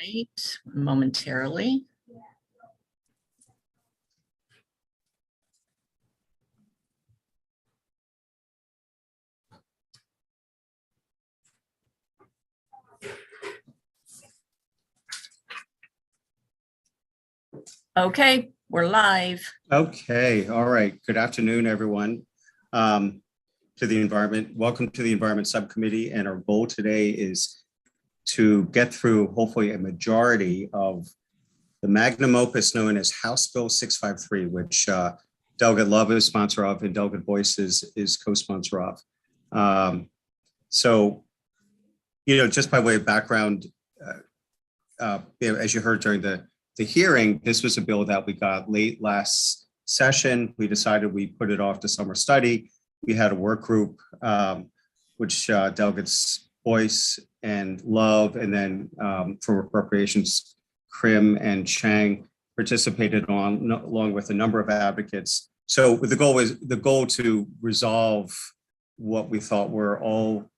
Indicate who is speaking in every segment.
Speaker 1: right, momentarily. Okay, we're live.
Speaker 2: Okay, all right. Good afternoon, everyone. To the environment, welcome to the Environment Subcommittee. And our goal today is to get through hopefully a majority of the magnum opus known as House Bill 653, which Delegate Love is sponsor of and Delegate Boyce is co-sponsor of. So, just by way of background, as you heard during the hearing, this was a bill that we got late last session. We decided we put it off to summer study. We had a work group, which Delegates Boyce and Love, and then from Appropriations, Krim and Chang participated on, along with a number of advocates. So the goal to resolve what we thought were all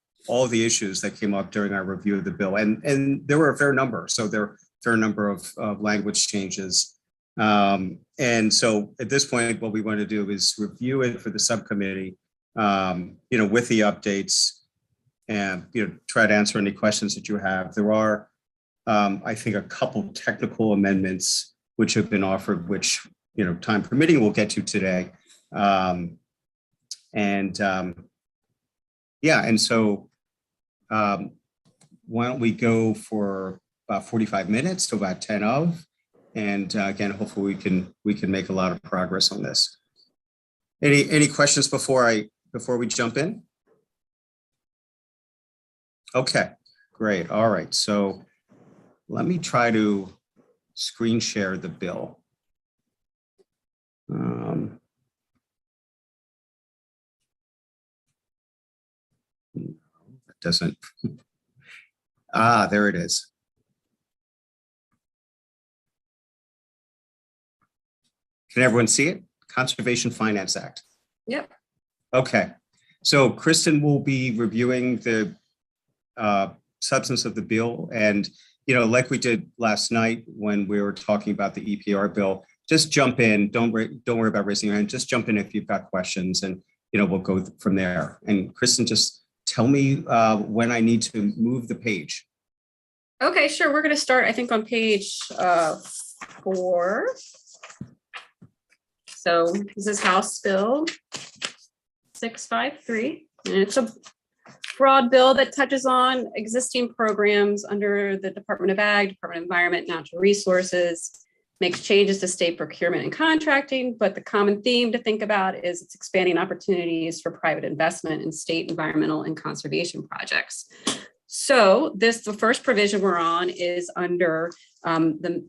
Speaker 2: the issues that came up during our review of the bill, and there were a fair number. So there were a fair number of language changes. And so at this point, what we want to do is review it for the subcommittee, with the updates, and try to answer any questions that you have. There are, I think, a couple technical amendments which have been offered, which time permitting we'll get to today. And so why don't we go for about 45 minutes to about 10 of, and again, hopefully we can make a lot of progress on this. Any questions before we jump in? Okay, great. All right. So let me try to screen share the bill. That doesn't. There it is. Can everyone see it? Conservation Finance Act.
Speaker 3: Yep.
Speaker 2: Okay. So Kristen will be reviewing the substance of the bill, and like we did last night when we were talking about the EPR bill, just jump in. Don't worry about raising your hand. Just jump in if you've got questions, and we'll go from there. And Kristen, just tell me when I need to move the page.
Speaker 3: Okay, sure. We're going to start, I think, on page 4. So this is House Bill 653, and it's a broad bill that touches on existing programs under the Department of Ag, Department of Environment, Natural Resources, makes changes to state procurement and contracting, but the common theme to think about is it's expanding opportunities for private investment in state environmental and conservation projects. So the first provision we're on is under the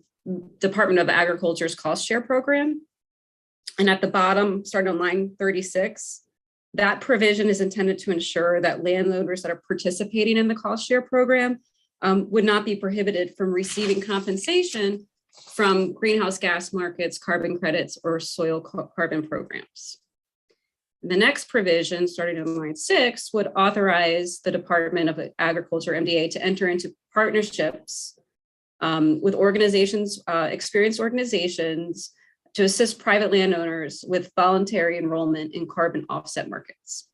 Speaker 3: Department of Agriculture's cost share program. And at the bottom, starting on line 36, that provision is intended to ensure that landowners that are participating in the cost share program would not be prohibited from receiving compensation from greenhouse gas markets, carbon credits, or soil carbon programs. The next provision, starting on line 6, would authorize the Department of Agriculture, MDA, to enter into partnerships with organizations, experienced organizations, to assist private landowners with voluntary enrollment in carbon offset markets.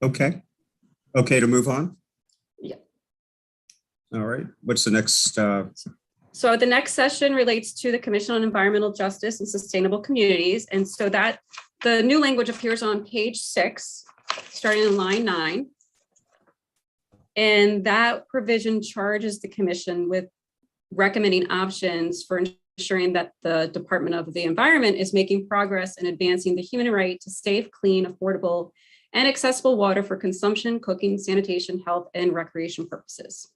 Speaker 2: Okay to move on?
Speaker 3: Yeah.
Speaker 2: All right, what's the next?
Speaker 3: So the next session relates to the Commission on Environmental Justice and Sustainable Communities. And so that the new language appears on page 6, starting in line 9. And that provision charges the commission with recommending options for ensuring that the Department of the Environment is making progress in advancing the human right to safe, clean, affordable, and accessible water for consumption, cooking, sanitation, health, and recreation purposes.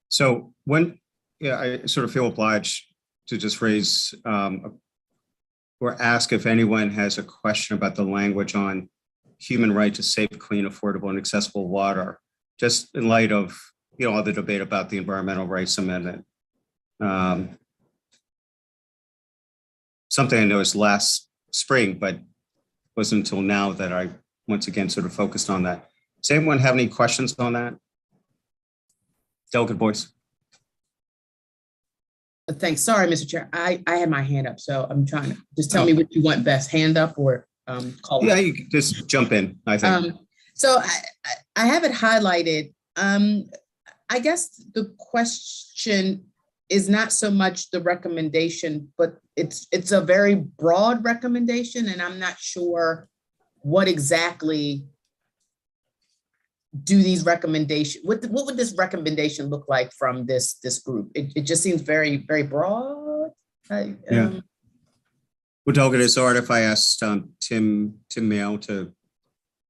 Speaker 2: So I sort of feel obliged to just raise or ask if anyone has a question about the language on human right to safe, clean, affordable, and accessible water, just in light of all the debate about the Environmental Rights Amendment. something I noticed last spring, but wasn't until now that I once again sort of focused on that. Does anyone have any questions on that? Delegate Boyce.
Speaker 4: Thanks. Sorry, Mr. Chair. I had my hand up, so I'm trying to just tell me what you want best, hand up or call.
Speaker 2: Yeah, you can just jump in, I think.
Speaker 4: So I have it highlighted. I guess the question is not so much the recommendation, but it's a very broad recommendation, and I'm not sure what exactly do these recommendations, what would this recommendation look like from this group? It just seems very, very broad.
Speaker 2: Yeah. Well, Delegate, is it all right if I asked Tim Mayo to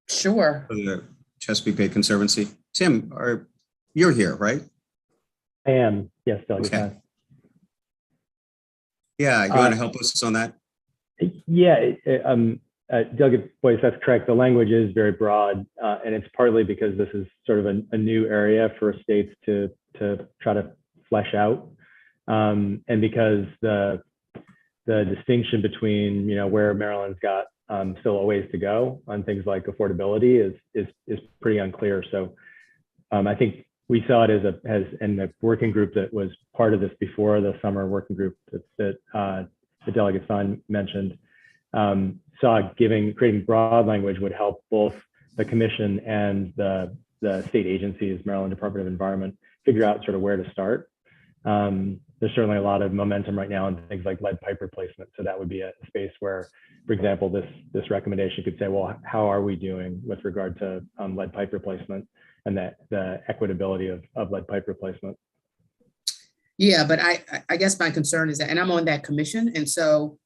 Speaker 4: Sure.
Speaker 2: for the Chesapeake Bay Conservancy? Tim, you're here, right?
Speaker 5: I am, yes, Delegate.
Speaker 2: Okay. Yeah, you want to help us on that?
Speaker 5: Yeah, Delegate Boyce, that's correct. The language is very broad, and it's partly because this is sort of a new area for states to try to flesh out, and because the distinction between where Maryland's got still a ways to go on things like affordability is pretty unclear. So I think we saw it as in the working group that was part of this before the summer working group that the Delegate Son mentioned. Saw creating broad language would help both the commission and the state agencies, Maryland Department of Environment, figure out sort of where to start. There's certainly a lot of momentum right now in things like lead pipe replacement. So that would be a space where, for example, this recommendation could say, well, how are we doing with regard to lead pipe replacement and the equitability of lead pipe replacement?
Speaker 4: Yeah, but I guess my concern is that, and I'm on that commission, and so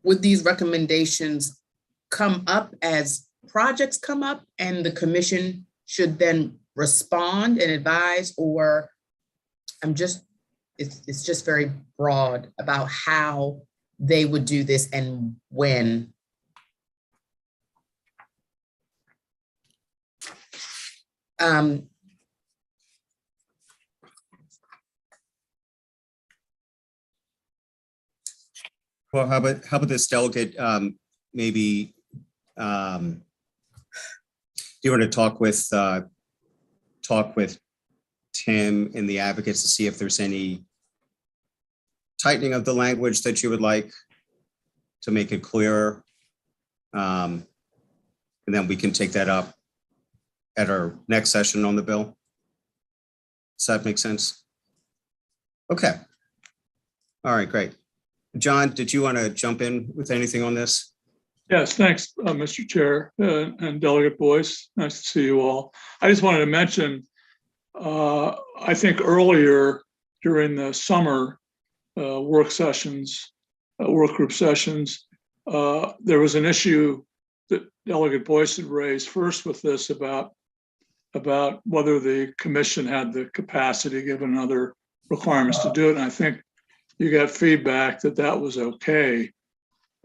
Speaker 4: would these recommendations come up as projects come up and the commission should then respond and advise, or it's just very broad about how they would do this and when?
Speaker 2: Well, how about this, Delegate? Maybe do you want to talk with Tim and the advocates to see if there's any tightening of the language that you would like to make it clearer, and then we can take that up at our next session on the bill. Does that make sense? Okay. All right, great. John, did you want to jump in with anything on this?
Speaker 6: Yes, thanks, Mr. Chair and Delegate Boyce. Nice to see you all. I just wanted to mention, I think earlier during the summer work group sessions, there was an issue that Delegate Boyce had raised first with this about whether the commission had the capacity given other requirements to do it. And I think you got feedback that was okay.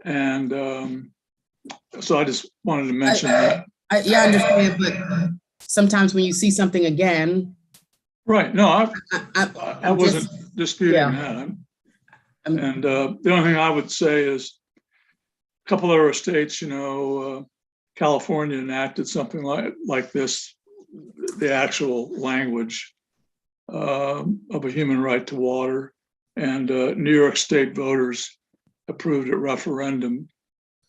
Speaker 6: And so I just wanted to mention that.
Speaker 4: Yeah, I understand, but sometimes when you see something again.
Speaker 6: Right, no, I wasn't disputing that. And the only thing I would say is a couple of other states, California enacted something like this, the actual language of a human right to water, and New York State voters approved at referendum.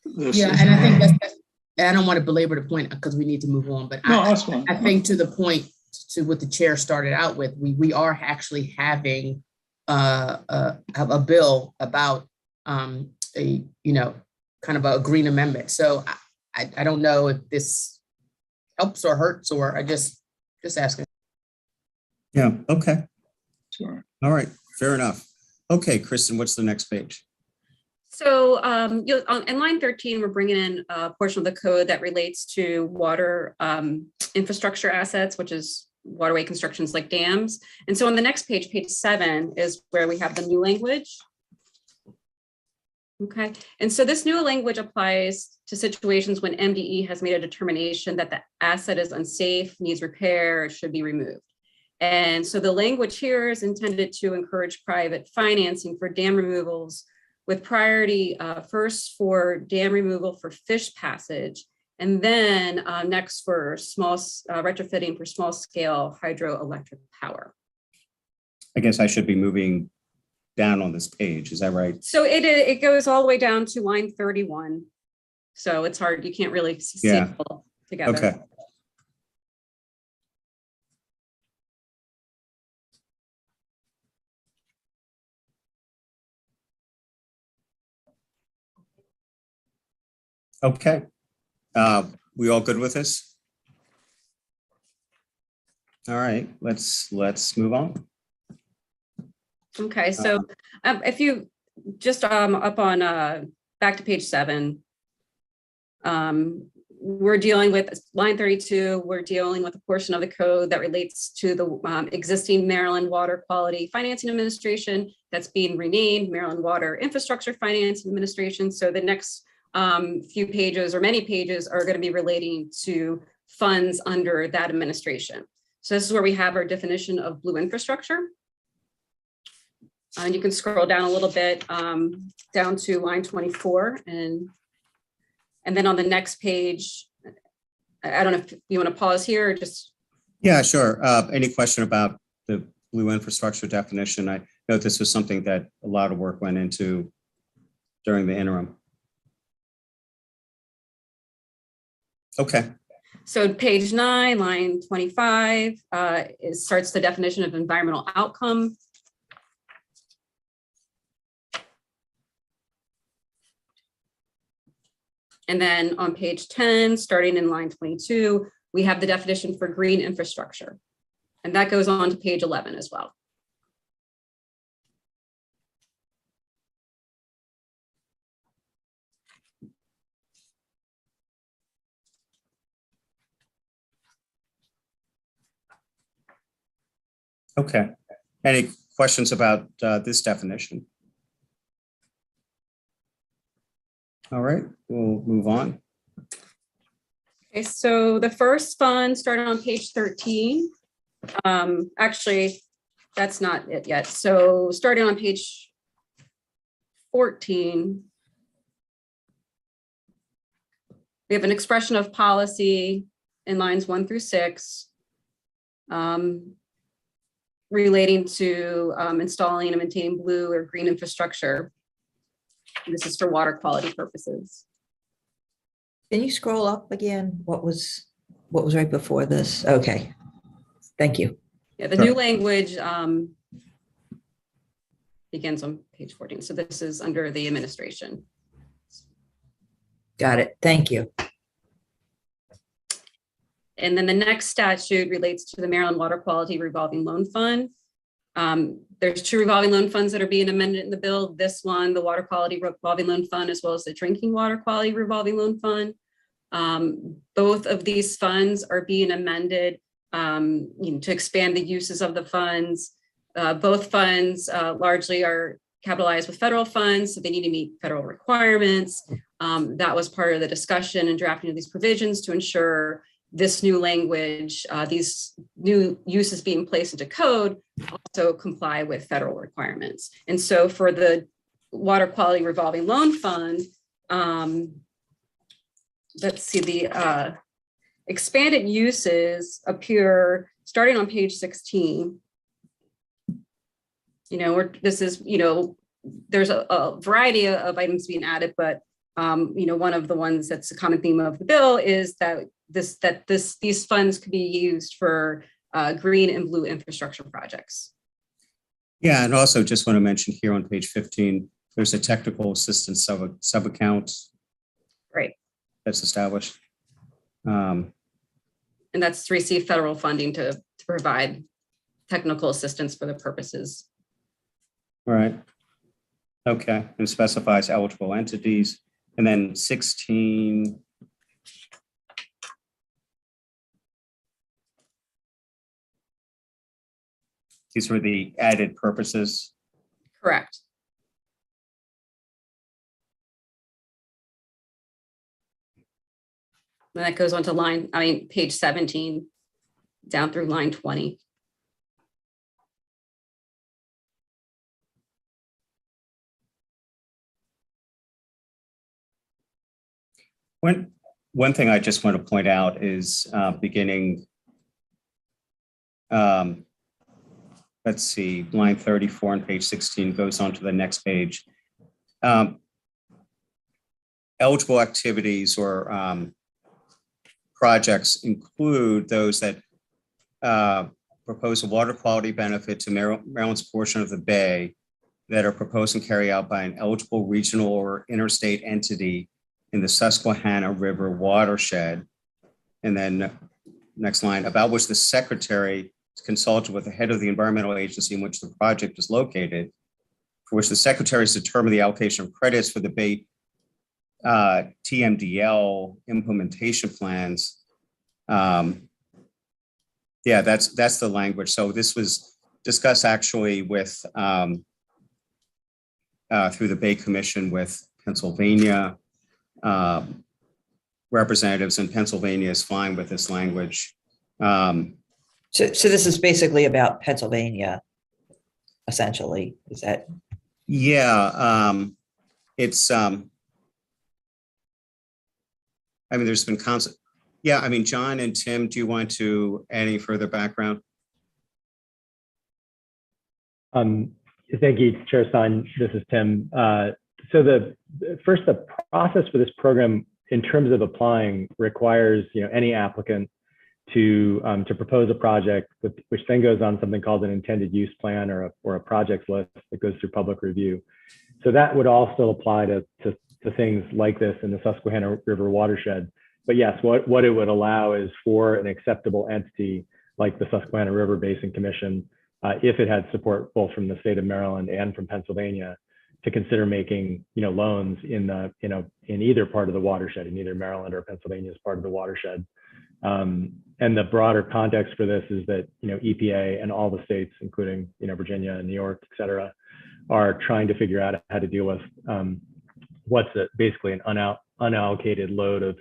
Speaker 4: Yeah, and I think that's, I don't want to belabor the point because we need to move on, but
Speaker 6: no, that's fine.
Speaker 4: I think to the point to what the chair started out with, we are actually having a bill about a kind of a green amendment. So I don't know if this helps or hurts, or I just asking.
Speaker 2: Yeah. Okay.
Speaker 6: Sure.
Speaker 2: All right. Fair enough. Okay, Kristen, what's the next page?
Speaker 3: So in line 13, we're bringing in a portion of the code that relates to water infrastructure assets, which is waterway constructions like dams. And so on the next page, page 7, is where we have the new language. Okay, and so this new language applies to situations when MDE has made a determination that the asset is unsafe, needs repair, or should be removed. And so the language here is intended to encourage private financing for dam removals with priority first for dam removal for fish passage, and then next for small retrofitting for small scale hydroelectric power.
Speaker 2: I guess I should be moving down on this page. Is that right?
Speaker 3: So it goes all the way down to line 31. So it's hard, you can't really see
Speaker 2: Yeah.
Speaker 3: it all together.
Speaker 2: Okay. Okay. We all good with this? All right, let's move on.
Speaker 3: Okay, so if you just up on back to page 7, we're dealing with line 32. We're dealing with a portion of the code that relates to the existing Maryland Water Quality Financing Administration that's being renamed Maryland Water Infrastructure Finance Administration. So the next few pages or many pages are going to be relating to funds under that administration. So this is where we have our definition of blue infrastructure. And you can scroll down a little bit down to line 24. And then on the next page, I don't know if you want to pause here or just.
Speaker 2: Yeah, sure. Any question about the blue infrastructure definition? I know this was something that a lot of work went into during the interim. Okay.
Speaker 3: So page 9, line 25, it starts the definition of environmental outcome. And then on page 10, starting in line 22, we have the definition for green infrastructure. And that goes on to page 11 as well.
Speaker 2: Okay. Any questions about this definition? All right, we'll move on.
Speaker 3: Okay, so the first fund started on page 13. Actually, that's not it yet. So starting on page 14, we have an expression of policy in lines 1 through 6 relating to installing and maintaining blue or green infrastructure. This is for water quality purposes.
Speaker 7: Can you scroll up again? What was right before this? Okay, thank you.
Speaker 3: Yeah, the new language begins on page 14. So this is under the administration.
Speaker 7: Got it. Thank you.
Speaker 3: And then the next statute relates to the Maryland Water Quality Revolving Loan Fund. There's 2 revolving loan funds that are being amended in the bill. This one, the Water Quality Revolving Loan Fund, as well as the Drinking Water Quality Revolving Loan Fund. Both of these funds are being amended to expand the uses of the funds. Both funds largely are capitalized with federal funds, so they need to meet federal requirements. That was part of the discussion and drafting of these provisions to ensure this new language, these new uses being placed into code also comply with federal requirements. And so for the Water Quality Revolving Loan Fund, let's see, the expanded uses appear starting on page 16. This is, there's a variety of items being added, but one of the ones that's a common theme of the bill is that these funds could be used for green and blue infrastructure projects.
Speaker 2: Yeah, and also just want to mention here on page 15, there's a technical assistance sub-account.
Speaker 3: Right.
Speaker 2: That's established.
Speaker 3: And that's to receive federal funding to provide technical assistance for the purposes.
Speaker 2: All right. Okay, and specifies eligible entities. And then 16. These were the added purposes.
Speaker 3: Correct. And that goes on to page 17 down through line 20.
Speaker 2: One thing I just want to point out is beginning, let's see, line 34 on page 16 goes on to the next page. Eligible activities or projects include those that propose a water quality benefit to Maryland's portion of the bay that are proposed and carried out by an eligible regional or interstate entity in the Susquehanna River watershed. And then next line, about which the secretary is consulted with the head of the environmental agency in which the project is located, for which the secretary has determined the allocation of credits for the Bay TMDL implementation plans. Yeah, that's the language. So this was discussed actually with through the Bay Commission with Pennsylvania representatives, and Pennsylvania is fine with this language.
Speaker 7: So this is basically about Pennsylvania, essentially, is that?
Speaker 2: Yeah, it's, I mean, there's been constant, yeah, I mean, John and Tim, do you want to add any further background?
Speaker 5: Thank you, Chair Stein. This is Tim. So the process for this program in terms of applying requires any applicant to propose a project, which then goes on something called an intended use plan or a project list that goes through public review. So that would also apply to things like this in the Susquehanna River watershed. But yes, what it would allow is for an acceptable entity like the Susquehanna River Basin Commission, if it had support both from the state of Maryland and from Pennsylvania, to consider making loans in either part of the watershed, in either Maryland or Pennsylvania's part of the watershed. And the broader context for this is that EPA and all the states, including Virginia and New York, et cetera, are trying to figure out how to deal with what's basically an unallocated load of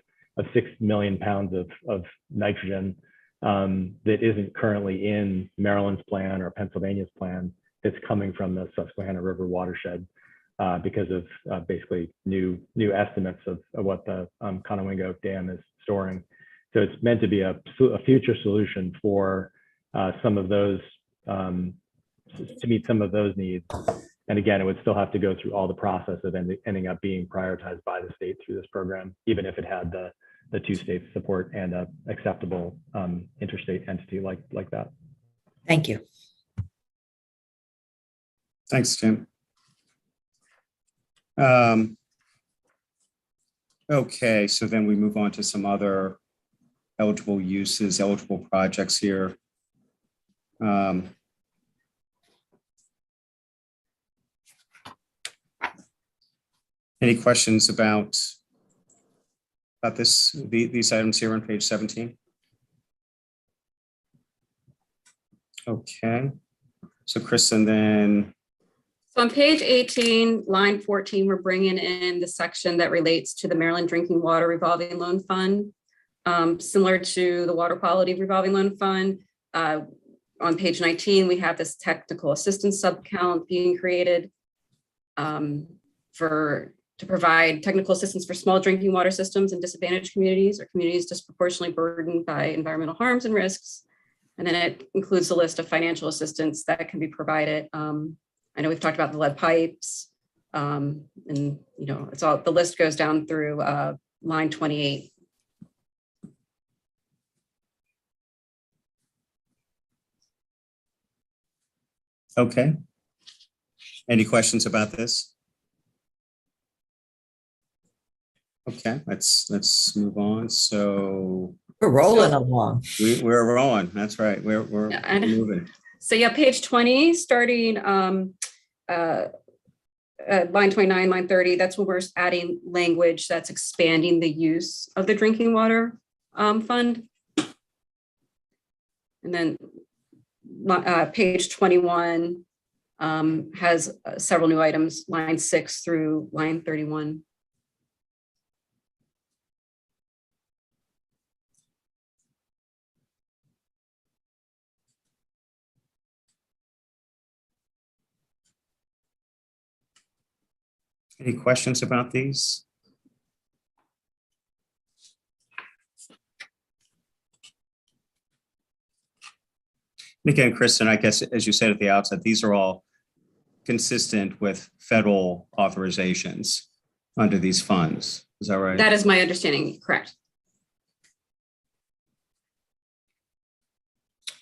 Speaker 5: 6 million pounds of nitrogen that isn't currently in Maryland's plan or Pennsylvania's plan. That's coming from the Susquehanna River watershed because of basically new estimates of what the Conowingo Dam is storing. So it's meant to be a future solution for some of those, to meet some of those needs. And again, it would still have to go through all the process of ending up being prioritized by the state through this program, even if it had the two states support and a acceptable interstate entity like that.
Speaker 7: Thank you.
Speaker 2: Thanks, Tim. Okay, so then we move on to some other eligible uses, eligible projects here. Any questions about these items here on page 17? Okay, so Kristen, then.
Speaker 3: So on page 18, line 14, we're bringing in the section that relates to the Maryland Drinking Water Revolving Loan Fund. Similar to the Water Quality Revolving Loan Fund, on page 19, we have this technical assistance sub-account being created to provide technical assistance for small drinking water systems in disadvantaged communities or communities disproportionately burdened by environmental harms and risks. And then it includes a list of financial assistance that can be provided. I know we've talked about the lead pipes, and it's all, the list goes down through line 28.
Speaker 2: Okay. Any questions about this? Okay, let's move on. So
Speaker 7: We're rolling along.
Speaker 2: we're rolling. That's right. We're moving.
Speaker 3: So yeah, page 20, starting line 29, line 30, that's when we're adding language that's expanding the use of the drinking water fund. And then page 21 has several new items, line 6 through line 31.
Speaker 2: Any questions about these? And again, Kristen, I guess, as you said at the outset, these are all consistent with federal authorizations under these funds. Is that right?
Speaker 3: That is my understanding, correct?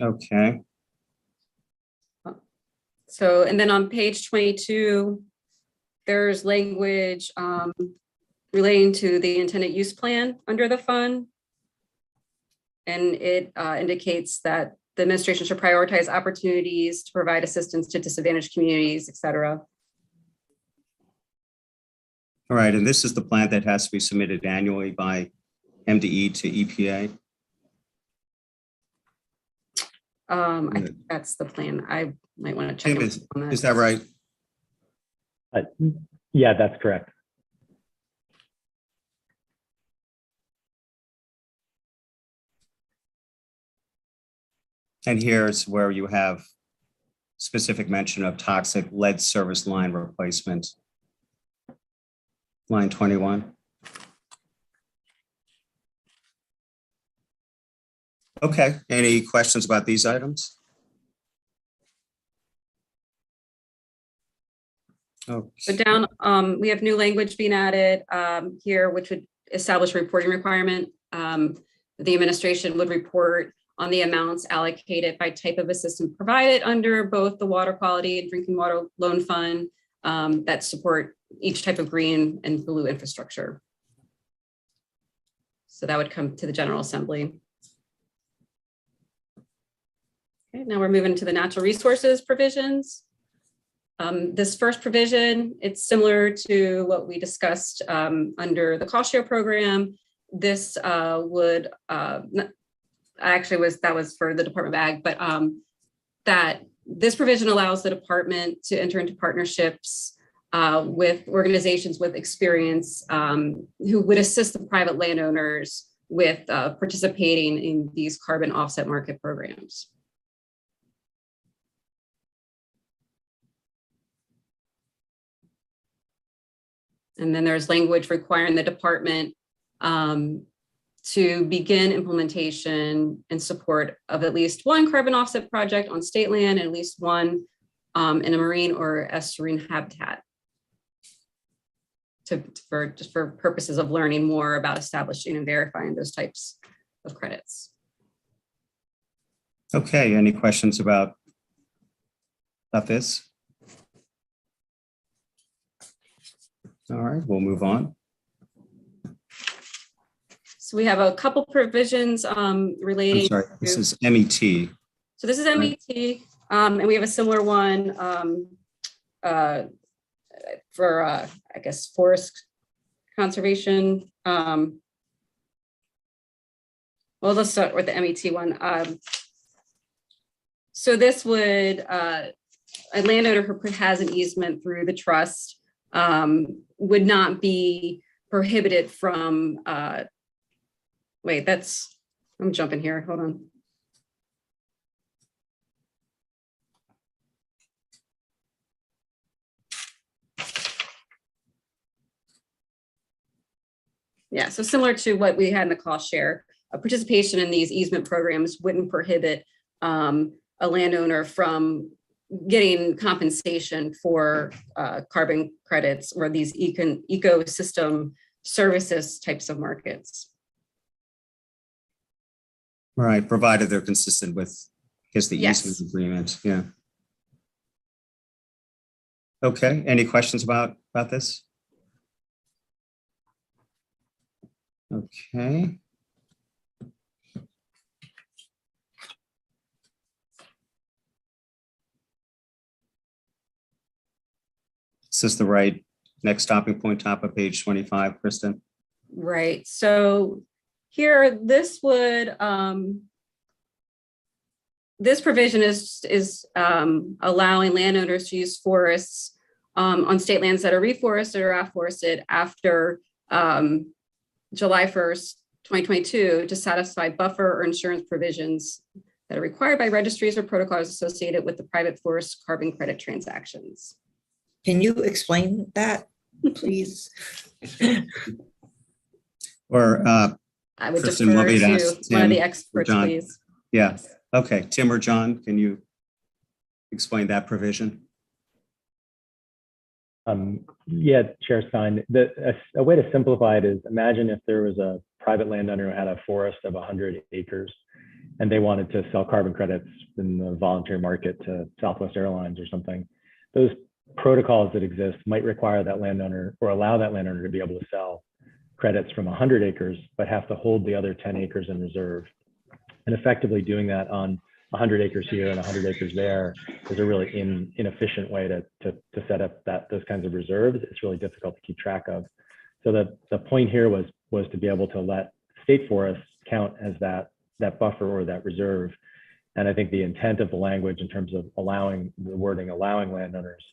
Speaker 2: Okay.
Speaker 3: So, and then on page 22, there's language relating to the intended use plan under the fund. And it indicates that the administration should prioritize opportunities to provide assistance to disadvantaged communities, et cetera.
Speaker 2: All right. And this is the plan that has to be submitted annually by MDE to EPA.
Speaker 3: I think that's the plan. I might want to check on that.
Speaker 2: Is that right?
Speaker 5: Yeah, that's correct.
Speaker 2: And here's where you have specific mention of toxic lead service line replacement. Line 21. Okay, any questions about these items? Oh,
Speaker 3: So down, we have new language being added here, which would establish a reporting requirement. The administration would report on the amounts allocated by type of assistance provided under both the water quality and drinking water loan fund that support each type of green and blue infrastructure. So that would come to the General Assembly. Okay, now we're moving to the natural resources provisions. This first provision, it's similar to what we discussed under the cost share program. This would that was for the Department of Ag, but that this provision allows the department to enter into partnerships with organizations with experience who would assist the private landowners with participating in these carbon offset market programs. And then there's language requiring the department to begin implementation and support of at least one carbon offset project on state land and at least one in a marine or estuarine habitat just for purposes of learning more about establishing and verifying those types of credits.
Speaker 2: okay, any questions about this? All right, we'll move on.
Speaker 3: So we have a couple provisions relating.
Speaker 2: I'm sorry, this is MET.
Speaker 3: So this is MET, and we have a similar one for, I guess, forest conservation. Well, let's start with the MET one. So this would, a landowner who has an easement through the trust would not be prohibited from, wait, I'm jumping here, hold on. Yeah, so similar to what we had in the cost share, participation in these easement programs wouldn't prohibit a landowner from getting compensation for carbon credits or these ecosystem services types of markets.
Speaker 2: All right, provided they're consistent with, I guess, the
Speaker 3: Yes.
Speaker 2: easement agreement, yeah. Okay, any questions about this? Okay. Is this the right next stopping point, top of page 25, Kristen?
Speaker 3: Right, so here, this would, this provision is allowing landowners to use forests on state lands that are reforested or afforested after July 1st, 2022 to satisfy buffer or insurance provisions that are required by registries or protocols associated with the private forest carbon credit transactions.
Speaker 7: Can you explain that? please?
Speaker 2: Or,
Speaker 3: I would
Speaker 2: Kristen,
Speaker 3: defer
Speaker 2: want me to
Speaker 3: to
Speaker 2: ask
Speaker 3: one of the
Speaker 2: Tim or
Speaker 3: experts,
Speaker 2: John?
Speaker 3: please.
Speaker 2: yeah, okay, Tim or John, can you explain that provision?
Speaker 5: Yeah, Chair Stein, a way to simplify it is imagine if there was a private landowner who had a forest of 100 acres and they wanted to sell carbon credits in the voluntary market to Southwest Airlines or something. Those protocols that exist might require that landowner or allow that landowner to be able to sell credits from 100 acres, but have to hold the other 10 acres in reserve. And effectively doing that on 100 acres here and 100 acres there is a really inefficient way to set up those kinds of reserves. It's really difficult to keep track of. So the point here was to be able to let state forests count as that buffer or that reserve. And I think the intent of the language in terms of allowing the wording, allowing landowners,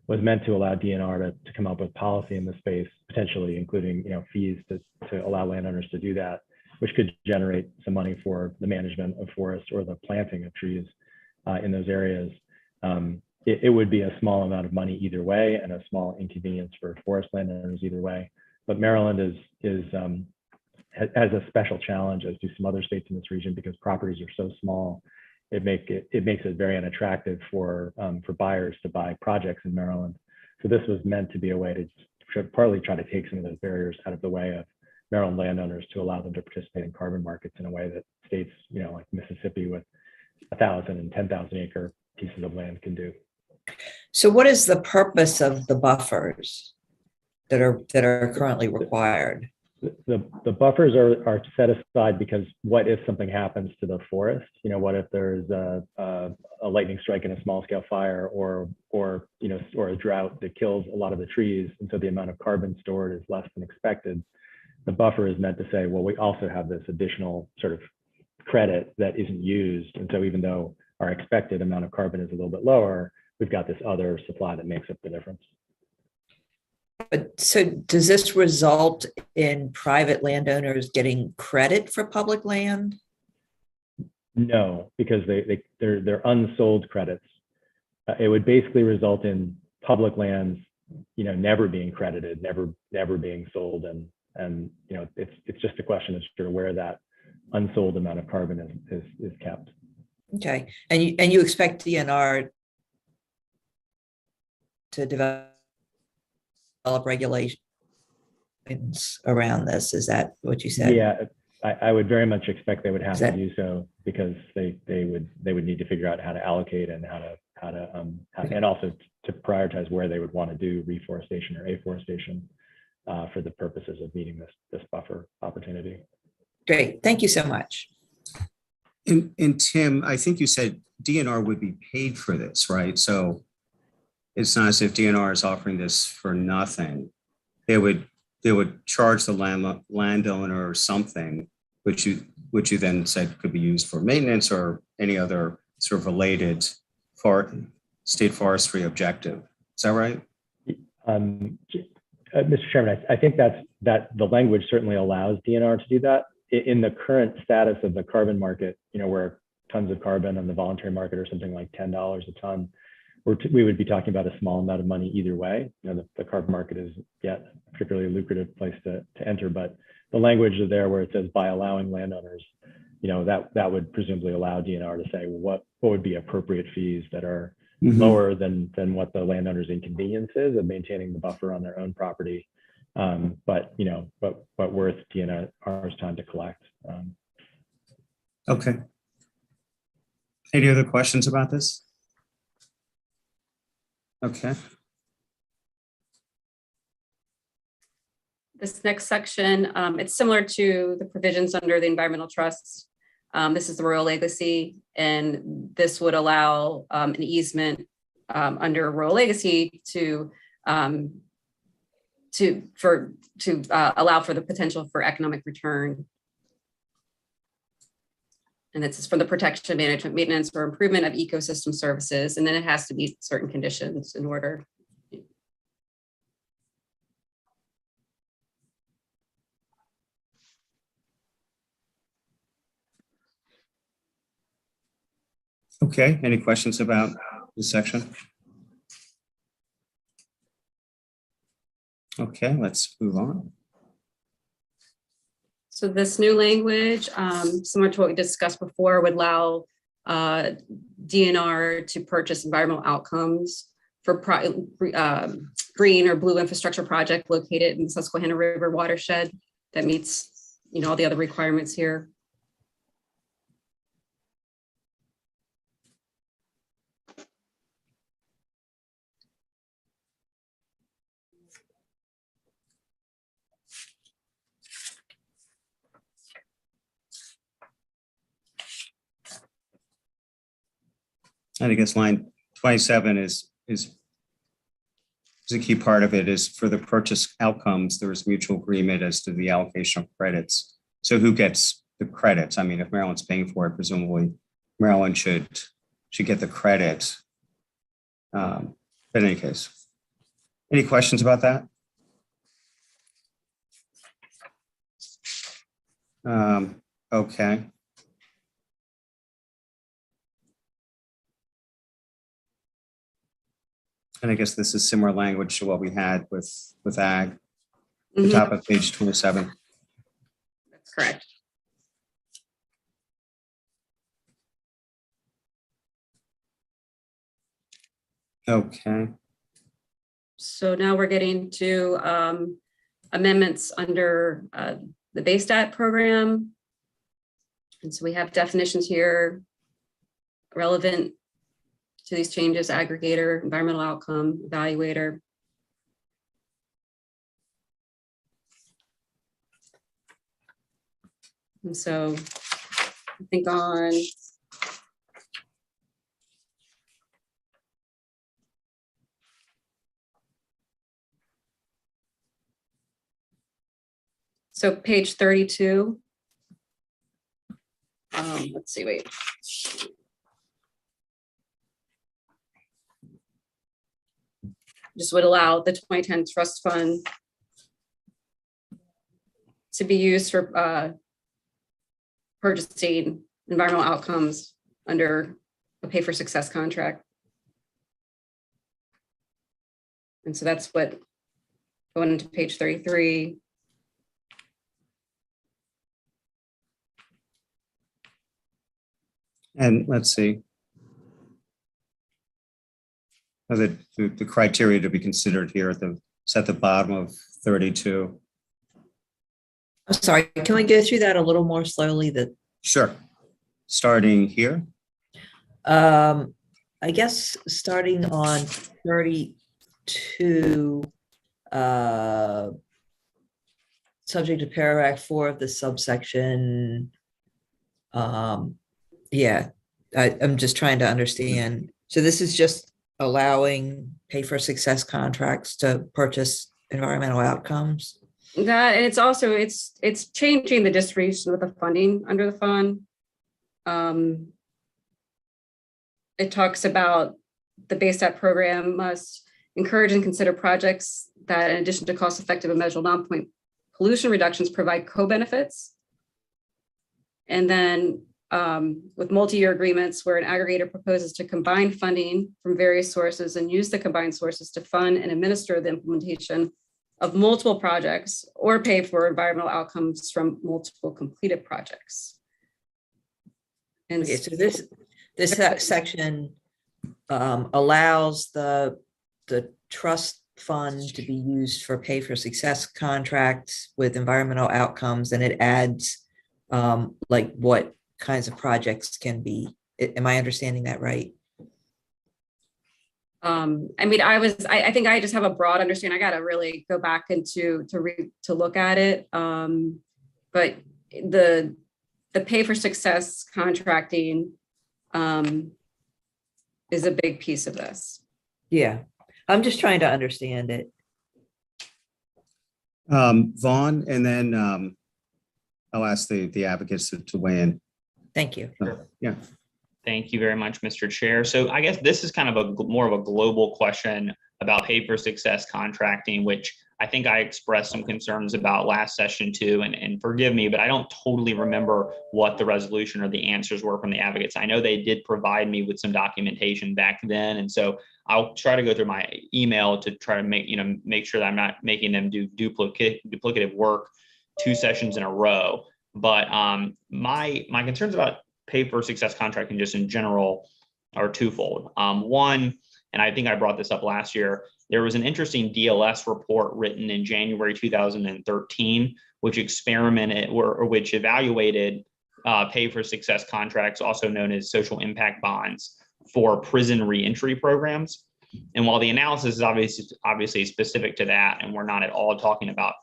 Speaker 5: was meant to allow DNR to come up with policy in the space, potentially including fees to allow landowners to do that, which could generate some money for the management of forests or the planting of trees in those areas. It would be a small amount of money either way and a small inconvenience for forest landowners either way. But Maryland has a special challenge, as do some other states in this region, because properties are so small. It makes it very unattractive for buyers to buy projects in Maryland. So this was meant to be a way to partly try to take some of those barriers out of the way of Maryland landowners to allow them to participate in carbon markets in a way that states, like Mississippi with 1,000 and 10,000 acre pieces of land can do.
Speaker 7: So what is the purpose of the buffers that are currently required?
Speaker 5: The buffers are set aside because what if something happens to the forest? What if there's a lightning strike and a small scale fire or a drought that kills a lot of the trees, and so the amount of carbon stored is less than expected. The buffer is meant to say, well, we also have this additional sort of credit that isn't used, and so even though our expected amount of carbon is a little bit lower, we've got this other supply that makes up the difference.
Speaker 7: But so does this result in private landowners getting credit for public land?
Speaker 5: No, because they're unsold credits. It would basically result in public lands, never being credited, never being sold, and it's just a question of sort of where that unsold amount of carbon is kept.
Speaker 7: Okay, and you expect DNR to develop regulations around this? Is that what you said?
Speaker 5: Yeah, I would very much expect they would have
Speaker 7: Is
Speaker 5: to do so, because they would need to figure out how to allocate and and also to prioritize where they would want to do reforestation or afforestation for the purposes of meeting this buffer opportunity.
Speaker 7: Great, thank you so much.
Speaker 2: And Tim, I think you said DNR would be paid for this, right? So it's not as if DNR is offering this for nothing. They would charge the landowner or something, which you then said could be used for maintenance or any other sort of related state forestry objective. Is that right?
Speaker 5: Mr. Chairman, I think that the language certainly allows DNR to do that. In the current status of the carbon market, where tons of carbon on the voluntary market are something like $10 a ton, we would be talking about a small amount of money either way. The carbon market is yet a particularly lucrative place to enter, but the language is there where it says by allowing landowners, that would presumably allow DNR to say, well, what would be appropriate fees that are lower than what the landowner's inconvenience is of maintaining the buffer on their own property, but worth DNR's time to collect.
Speaker 2: Okay. Any other questions about this? Okay.
Speaker 3: This next section, it's similar to the provisions under the environmental trusts. This is the Royal Legacy, and this would allow an easement under Royal Legacy to allow for the potential for economic return. And this is for the protection, management, maintenance, or improvement of ecosystem services. And then it has to meet certain conditions in order.
Speaker 2: Okay, any questions about this section? Okay, let's move on.
Speaker 3: So this new language, similar to what we discussed before, would allow DNR to purchase environmental outcomes for green or blue infrastructure project located in the Susquehanna River watershed that meets, all the other requirements here.
Speaker 2: And I guess line 27 is a key part of it is for the purchase outcomes, there is mutual agreement as to the allocation of credits. So who gets the credits? I mean, if Maryland's paying for it, presumably Maryland should get the credit. But in any case, any questions about that? Okay. And I guess this is similar language to what we had with ag, the
Speaker 3: Mhm,
Speaker 2: top of page 27.
Speaker 3: That's correct.
Speaker 2: Okay.
Speaker 3: So now we're getting to amendments under the base stat program. And so we have definitions here relevant to these changes: aggregator, environmental outcome, evaluator. And so I think on page 32. Let's see, wait. Just would allow the 2010 trust fund to be used for purchasing environmental outcomes under a pay for success contract. And so that's what going into page 33.
Speaker 2: And let's see. The criteria to be considered here at the bottom of 32.
Speaker 7: I'm sorry, can we go through that a little more slowly?
Speaker 2: Sure. Starting here.
Speaker 7: I guess starting on 32, subject to paragraph 4 of the subsection. Yeah, I'm just trying to understand. So this is just allowing pay for success contracts to purchase environmental outcomes.
Speaker 3: That, and it's also, it's changing the distribution of the funding under the fund. It talks about the base stat program must encourage and consider projects that, in addition to cost-effective and measurable non-point pollution reductions, provide co-benefits. And then with multi-year agreements where an aggregator proposes to combine funding from various sources and use the combined sources to fund and administer the implementation of multiple projects or pay for environmental outcomes from multiple completed projects. And
Speaker 7: Okay, so this section allows the trust fund to be used for pay for success contracts with environmental outcomes, and it adds like what kinds of projects can be. Am I understanding that right?
Speaker 3: I mean, I think I just have a broad understanding. I got to really go back into to look at it. But the pay for success contracting is a big piece of this.
Speaker 7: Yeah, I'm just trying to understand it.
Speaker 2: Vaughn, and then I'll ask the advocates to weigh in.
Speaker 7: Thank you.
Speaker 2: Yeah.
Speaker 8: Thank you very much, Mr. Chair. So I guess this is kind of more of a global question about pay for success contracting, which I think I expressed some concerns about last session too, and forgive me, but I don't totally remember what the resolution or the answers were from the advocates. I know they did provide me with some documentation back then. And so I'll try to go through my email to try to make sure that I'm not making them do duplicative work 2 sessions in a row. But my concerns about pay for success contracting just in general are twofold. One, and I think I brought this up last year, there was an interesting DLS report written in January 2013, which experimented or which evaluated pay for success contracts, also known as social impact bonds, for prison reentry programs. And while the analysis is obviously specific to that, and we're not at all talking about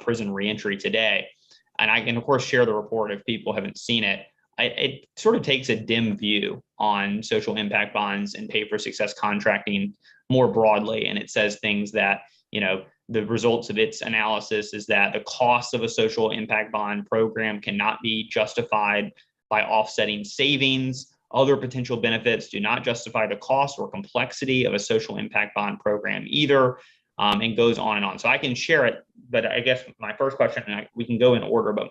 Speaker 8: prison reentry today, and I can of course share the report if people haven't seen it, it sort of takes a dim view on social impact bonds and pay for success contracting more broadly. And it says things that, the results of its analysis is that the cost of a social impact bond program cannot be justified by offsetting savings. Other potential benefits do not justify the cost or complexity of a social impact bond program either, and goes on and on. So I can share it, but I guess my first question, and we can go in order, but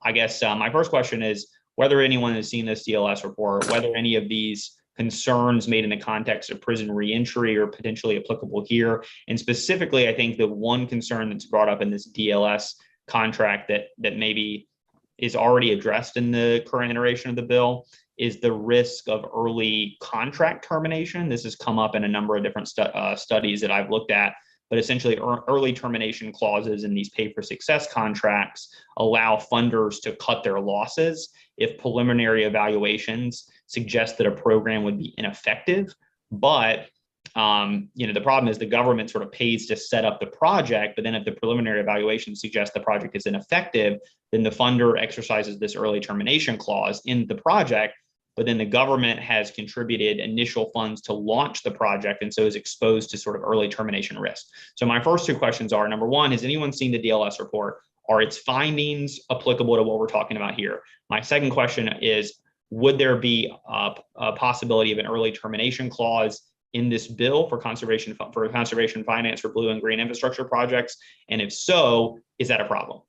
Speaker 8: I guess my first question is whether anyone has seen this DLS report, whether any of these concerns made in the context of prison reentry are potentially applicable here. And specifically, I think the one concern that's brought up in this DLS contract that maybe is already addressed in the current iteration of the bill is the risk of early contract termination. This has come up in a number of different studies that I've looked at, but essentially early termination clauses in these pay for success contracts allow funders to cut their losses if preliminary evaluations suggest that a program would be ineffective. But the problem is the government sort of pays to set up the project, but then if the preliminary evaluation suggests the project is ineffective, then the funder exercises this early termination clause in the project, but then the government has contributed initial funds to launch the project and so is exposed to sort of early termination risk. So my first 2 questions are, number one, has anyone seen the DLS report? Are its findings applicable to what we're talking about here? My second question is, would there be a possibility of an early termination clause in this bill for conservation finance for blue and green infrastructure projects? And if so, is that a problem?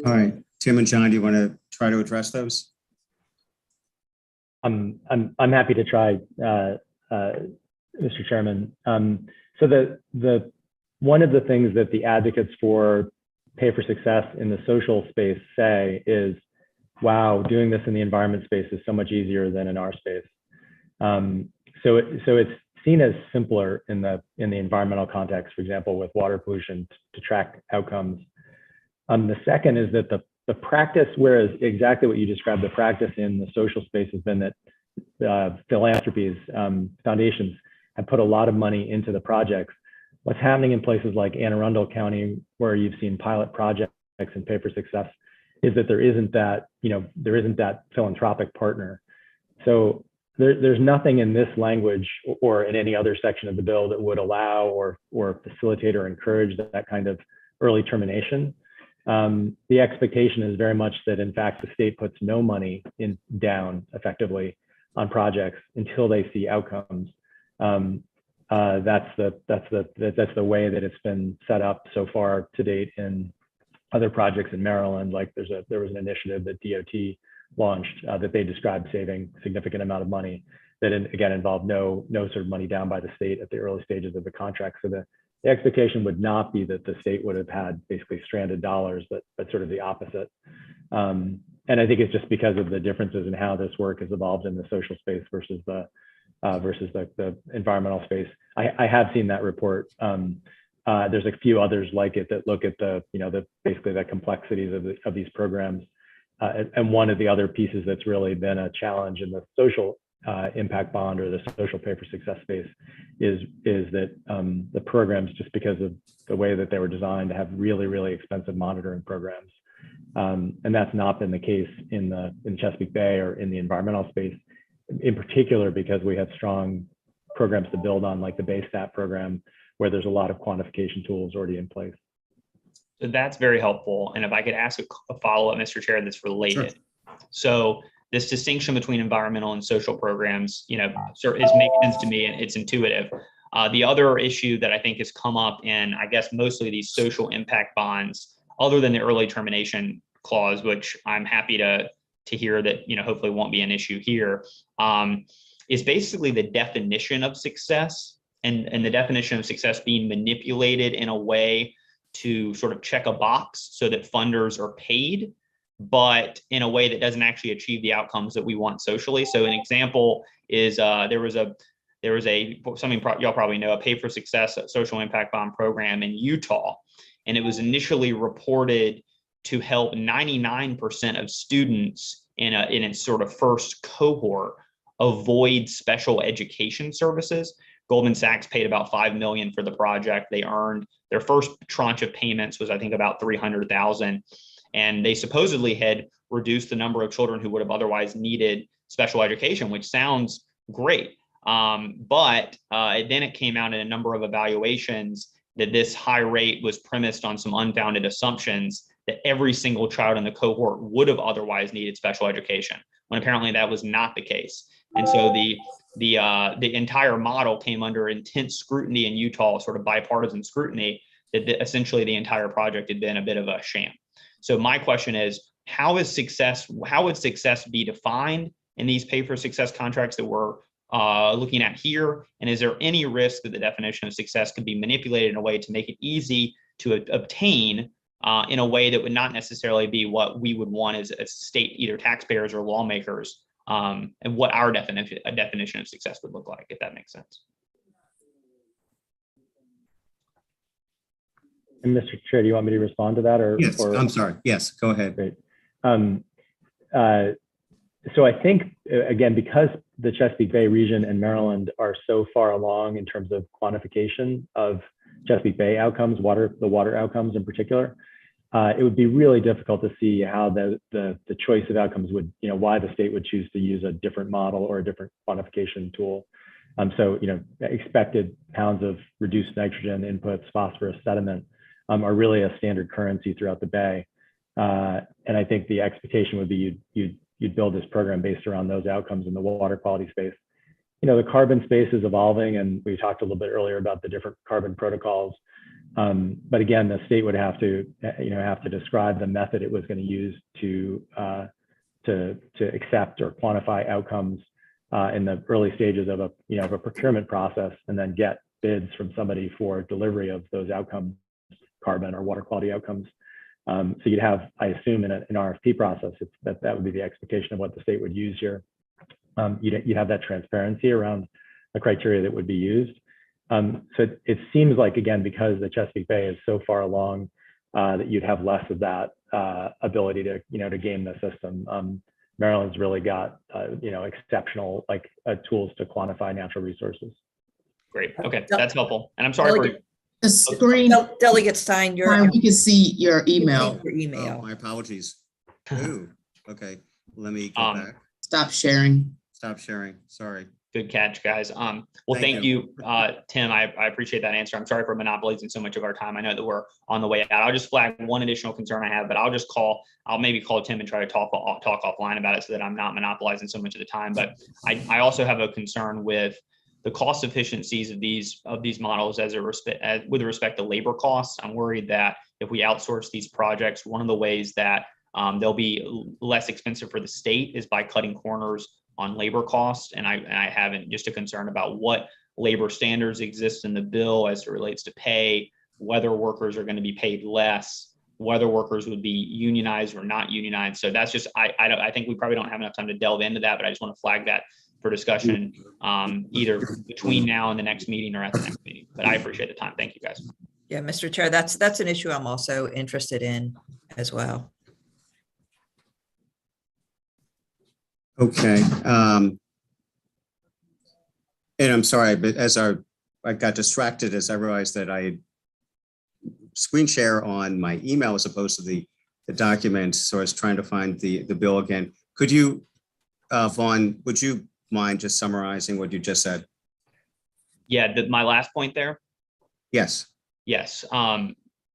Speaker 2: All right, Tim and John, do you want to try to address those?
Speaker 5: I'm happy to try, Mr. Chairman. So the one of the things that the advocates for pay for success in the social space say is, wow, doing this in the environment space is so much easier than in our space. So it's seen as simpler in the environmental context, for example, with water pollution to track outcomes. The second is that the practice, whereas exactly what you described, the practice in the social space has been that philanthropies, foundations have put a lot of money into the projects. What's happening in places like Anne Arundel County, where you've seen pilot projects and pay for success, is that there isn't that philanthropic partner. So there's nothing in this language or in any other section of the bill that would allow or facilitate or encourage that kind of early termination. The expectation is very much that, in fact, the state puts no money down effectively on projects until they see outcomes. That's the way that it's been set up so far to date in other projects in Maryland. Like there was an initiative that DOT launched that they described saving a significant amount of money that again involved no sort of money down by the state at the early stages of the contract. So the expectation would not be that the state would have had basically stranded dollars, but sort of the opposite. And I think it's just because of the differences in how this work has evolved in the social space versus the environmental space. I have seen that report. There's a few others like it that look at basically the complexities of these programs. And one of the other pieces that's really been a challenge in the social impact bond or the social pay for success space is that the programs, just because of the way that they were designed, to have really, really expensive monitoring programs. And that's not been the case in Chesapeake Bay or in the environmental space, in particular because we have strong programs to build on, like the BayStat program, where there's a lot of quantification tools already in place.
Speaker 8: So that's very helpful. And if I could ask a follow-up, Mr. Chair, that's related. Sure. So this distinction between environmental and social programs, is making sense to me, and it's intuitive. The other issue that I think has come up in, I guess, mostly these social impact bonds, other than the early termination clause, which I'm happy to hear that, hopefully won't be an issue here, is basically the definition of success, and the definition of success being manipulated in a way to sort of check a box so that funders are paid, but in a way that doesn't actually achieve the outcomes that we want socially. So an example is there was something y'all probably know, a Pay for Success social impact bond program in Utah, and it was initially reported to help 99% of students in its sort of first cohort avoid special education services. Goldman Sachs paid about $5 million for the project. They earned their first tranche of payments was, I think, about $300,000. And they supposedly had reduced the number of children who would have otherwise needed special education, which sounds great. But then it came out in a number of evaluations that this high rate was premised on some unfounded assumptions that every single child in the cohort would have otherwise needed special education, when apparently that was not the case. And so the entire model came under intense scrutiny in Utah, sort of bipartisan scrutiny, that essentially the entire project had been a bit of a sham. So my question is, how would success be defined in these Pay for Success contracts that we're looking at here? And is there any risk that the definition of success could be manipulated in a way to make it easy to obtain in a way that would not necessarily be what we would want as state, either taxpayers or lawmakers, and what our definition of success would look like, if that makes sense?
Speaker 5: And Mr. Chair, do you want me to respond to that, or?
Speaker 2: Yes,
Speaker 5: or...
Speaker 2: I'm sorry. Yes, go ahead.
Speaker 5: Great. So I think, again, because the Chesapeake Bay region and Maryland are so far along in terms of quantification of Chesapeake Bay outcomes, the water outcomes in particular, it would be really difficult to see how the choice of outcomes would, why the state would choose to use a different model or a different quantification tool. So, expected pounds of reduced nitrogen inputs, phosphorus, sediment are really a standard currency throughout the Bay. And I think the expectation would be you'd build this program based around those outcomes in the water quality space. The carbon space is evolving, and we talked a little bit earlier about the different carbon protocols. But again, the state would have to describe the method it was going to use to accept or quantify outcomes in the early stages of a procurement process, and then get bids from somebody for delivery of those outcomes, carbon or water quality outcomes. So you'd have, I assume, in an RFP process, that would be the expectation of what the state would use here. You'd have that transparency around the criteria that would be used. So it seems like, again, because the Chesapeake Bay is so far along, that you'd have less of that ability to game the system. Maryland's really got exceptional tools to quantify natural resources.
Speaker 8: Great. Okay, that's helpful. And I'm sorry for
Speaker 4: the screen.
Speaker 7: Delegate Stein,
Speaker 4: We can see your email.
Speaker 7: Your email.
Speaker 2: Oh, my apologies. Ooh, okay. Let me go back.
Speaker 4: Stop sharing.
Speaker 2: Stop sharing. Sorry.
Speaker 8: Good catch, guys. Well, thank you, Tim. I appreciate that answer. I'm sorry for monopolizing so much of our time. I know that we're on the way out. I'll just flag one additional concern I have, but I'll maybe call Tim and try to talk offline about it so that I'm not monopolizing so much of the time. But I also have a concern with the cost efficiencies of these models with respect to labor costs. I'm worried that if we outsource these projects, one of the ways that they'll be less expensive for the state is by cutting corners on labor costs. And I have just a concern about what labor standards exist in the bill as it relates to pay, whether workers are going to be paid less, whether workers would be unionized or not unionized. So that's just, I think we probably don't have enough time to delve into that, but I just want to flag that for discussion, either between now and the next meeting or at the next meeting. But I appreciate the time. Thank you, guys.
Speaker 7: Yeah, Mr. Chair, that's an issue I'm also interested in as well.
Speaker 2: Okay. And I'm sorry, but as I got distracted as I realized that I screen share on my email as opposed to the document. So I was trying to find the bill again. Could you, Vaughn, would you mind just summarizing what you just said?
Speaker 8: Yeah, my last point there.
Speaker 2: Yes.
Speaker 8: Yes. I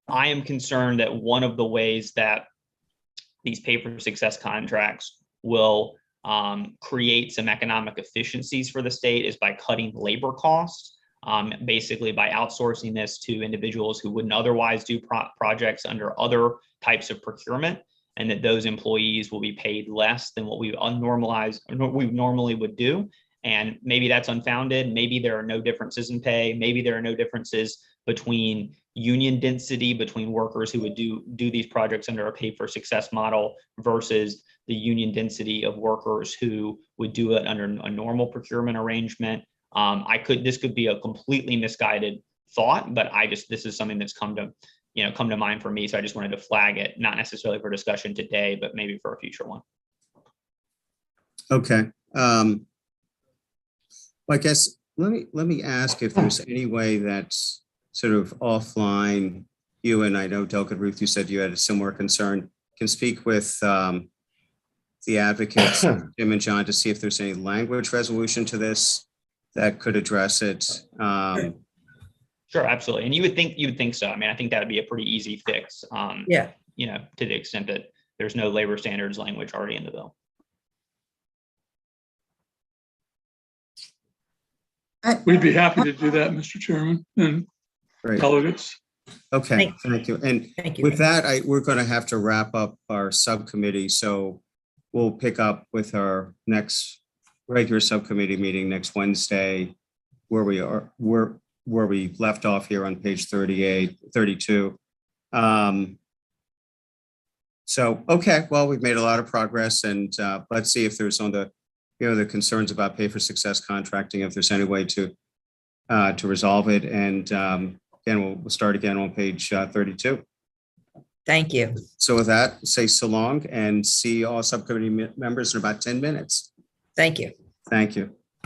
Speaker 8: am concerned that one of the ways that these Pay for Success contracts will create some economic efficiencies for the state is by cutting labor costs. basically by outsourcing this to individuals who wouldn't otherwise do projects under other types of procurement, and that those employees will be paid less than what we normally would do. And maybe that's unfounded. Maybe there are no differences in pay. Maybe there are no differences between union density between workers who would do these projects under a pay for success model versus the union density of workers who would do it under a normal procurement arrangement. This could be a completely misguided thought, but this is something that's come to mind for me. So I just wanted to flag it, not necessarily for discussion today, but maybe for a future one.
Speaker 2: Okay. Well, I guess let me ask if there's any way that's sort of offline. You and I know Delegate Ruth, you said you had a similar concern. Can speak with the advocates, Jim and John, to see if there's any language resolution to this that could address it.
Speaker 8: Sure, absolutely. And you would think so. I mean, I think that would be a pretty easy fix.
Speaker 7: Yeah.
Speaker 8: To the extent that there's no labor standards language already in the bill.
Speaker 6: We'd be happy to do that, Mr. Chairman and
Speaker 2: Great.
Speaker 6: delegates.
Speaker 2: Okay, thank you. And
Speaker 7: Thank you.
Speaker 2: with that, we're going to have to wrap up our subcommittee. So we'll pick up with our next regular subcommittee meeting next Wednesday, where we left off here on page 32. So, okay, well, we've made a lot of progress, and let's see if there's on the concerns about pay for success contracting, if there's any way to resolve it. And again, we'll start again on page 32.
Speaker 7: Thank you.
Speaker 2: So with that, say so long and see all subcommittee members in about 10 minutes.
Speaker 7: Thank you.
Speaker 2: Thank you.